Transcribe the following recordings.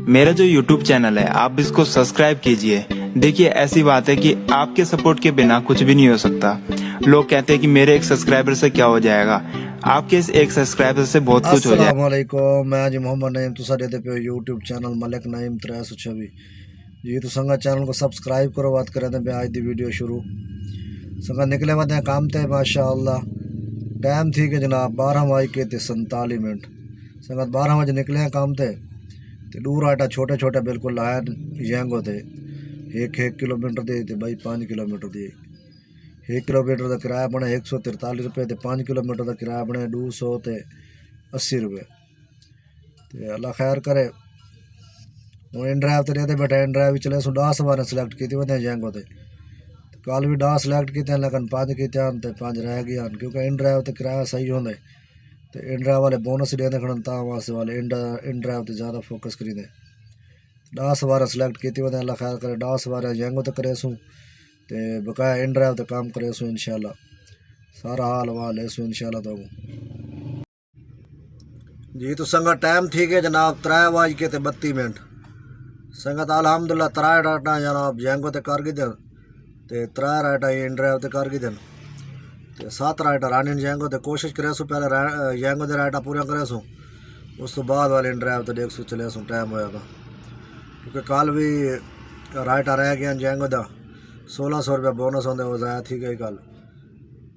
मेरा जो YouTube channel है आप इसको सब्सक्राइब कीजिए। देखिए ऐसी बात है कि आपके सपोर्ट के बिना कुछ भी नहीं हो सकता। लोग कहते हैं कि मेरे एक सब्सक्राइबर से क्या हो जाएगा, आपके इस एक सब्सक्राइबर से बहुत कुछ हो जाएगा। अस्सलाम वालेकुम, मैं जी मोहम्मद नईम, तुसा देते पे यूट्यूब चैनल मलिक नईम 326 जी। तो संगा चैनल को सब्सक्राइब करो। बात करें तो आज दी वीडियो शुरू संगा निकले वह काम थे माशाअल्लाह। टाइम थी कि जनाब 12:47 संगत 12 बजे निकले हैं काम थे। तो दूर आटा छोटे छोटे बिल्कुल लाया येंगो थे। एक किलोमीटर दे भाई 5 किलोमीटर दिए। 1 किलोमीटर का किराया बने 143 रुपये। 5 किलोमीटर का किराया बने 280 रुपये। तो अल्लाह खैर करे। हूँ इन ड्राइव तो रहते बैठे इन ड्राइव चले सो 10 बार सिलेक्ट की वे जैंगो थे। कल भी 10 सिलेक्ट किए लेकिन 5 किए 5 रह गए क्योंकि इन ड्राइव तो किराया सही होंगे। तो इन ड्राइव वाले बोनस देते खड़न ता वास्ते वाले इन ड्राइव तो ज़्यादा फोकस करी दे। 10 बार सिलेक्ट की वे अल्लाह खैर करे। 10 बार जैंगो तो करे सूँ तो बकाया इन ड्राइव तो काम करे सूँ इंशाल्लाह। सारा हाल वाल है सूँ इंशाल्लाह। तो जी तो संगत टाइम थी कि जनाब 3:32 संगत अलहमदुल्ला 3 राइटा जनाब जैंगो ते कर गए ते 3 राइटा इन ड्राइव ते कर गए ते 7 राइटा रानी जैंगो ते कोशिश करे सो पहले जैंगो दे राइटा पूरा करे सो उस तो बाद वाले इन ड्राइव ते देख सो चले सो टाइम होएगा। क्योंकि कल भी राइटा रह गया जैंगो दा 1600 रुपया बोनस होंगे वो ज़ाया थी गई कल।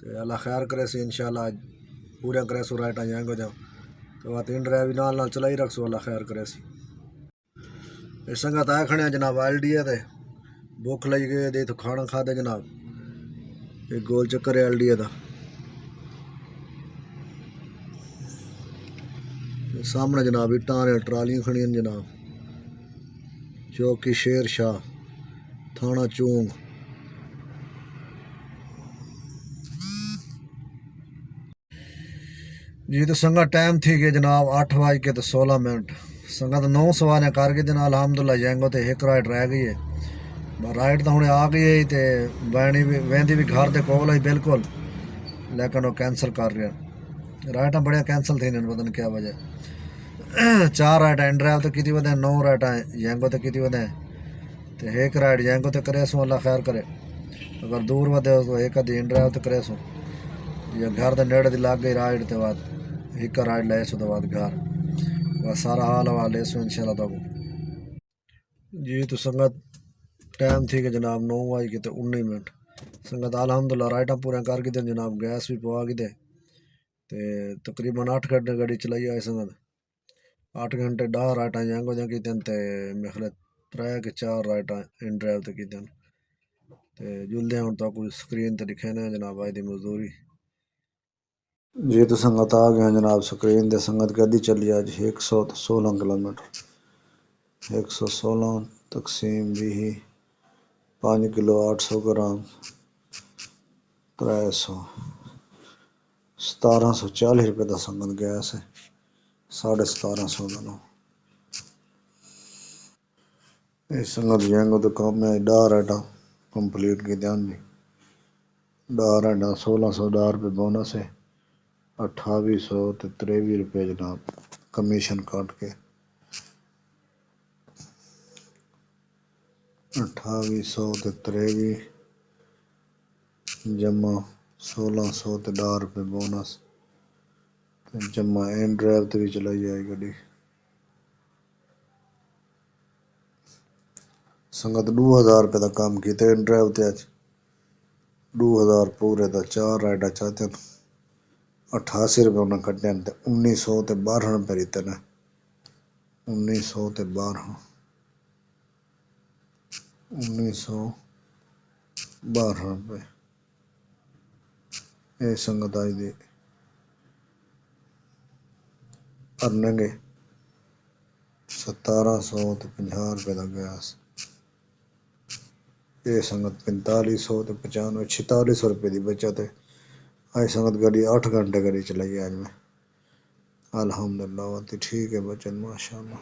तो अल्लाह खैर करे सी इंशाल्लाह पूरा करे सो राइटा जैंगो दा। तो बात इन ड्राइव नाल चलाई रख सो अल्लाह खैर करे सी। इस संगत आए खड़े जनाब LDA ते भुख लगी गई दे तो खाना खा दे जनाब। एक गोल चक्कर है LDA का। सामने जनाब इट्टां ट्रालियां खड़ियां जनाब। चौकी शेर शाह थाना चूंग। जी तो संगत टाइम थी कि जनाब 8:16 संगत 9 सवारियां कर गई दिन अलहमदुल्ला जैंगो तो एक राइड रह गई है। राइड तो हूँ आ गई है तो वहनी भी वहदी भी घर के कोल है बिल्कुल लेकिन वो कैंसल कर रहा। राइटा बड़िया कैंसल थी पता नहीं क्या वजह। 4 राइटा इन ड्राइव तो की वे 9 राइटा जैंगो तो की वे तो एक राइड जैंगो तो करे सूँ अल्लाह खैर करे। अगर दूर वे तो एक आधी इन ड्राइव तो करे सूँ या घर के नेड़े दी लग गई राइड तो बाद एक राइड ले सो तो बाद घर बस सारा हाल हवाल ले सो इंशाल्लाह। तो जी तो संगत टाइम थी कि जनाब 9:19 संगत अलहमदुल्ला राइटा पूरा कर गए जनाब। गैस भी पवा गए ते तकरीबन 8 घंटे गाड़ी चलाई आए संगत। 8 घंटे 10 राइटा जैंगो जहाँ की मेरे ख्याल 3 कि 4 राइटा इन ड्राइव तो की जुलदे हूँ तो कोई स्क्रीन तो दिखे ना जनाब आज की मजदूरी। जी तो संगत आ गया जनाब स्क्रीन दे। संगत गड्डी चली आज 116 किलोमीटर। 116 तकसीम 20 5 किलो 800 ग्राम 300 1740 रुपये का संगत गैस है। 1750 का इस संगत जैंगो तो काम है 10 राइटा कंप्लीट की ध्यान भी 10 राइटा 1610 रुपये बोनस है। 2800 तो 23 रुपये जनाब कमीशन काट के 2800 तो 23 जमा 1600 तो 10 रुपये बोनस जमा इन ड्राइव तो भी चलाई जाए गड्डी। संगत 2000 रुपये का काम किया इन ड्राइव ते अज 2000 पूरे का 4 राइडा चाहते 88 रुपये उन्हें कटे 1900 तो 12 रुपये रिते ने 1900 तो 12 1912 रुपये ये संगत आज दी अर्निंग 1750 तो 50 रुपये का गैस। ये संगत 4500 तो 95 4600 रुपये की बचत है। आज संगत गाड़ी 8 घंटे गाड़ी चलाई आज में अल्हम्दुलिल्लाह ठीक है बचत माशाअल्लाह।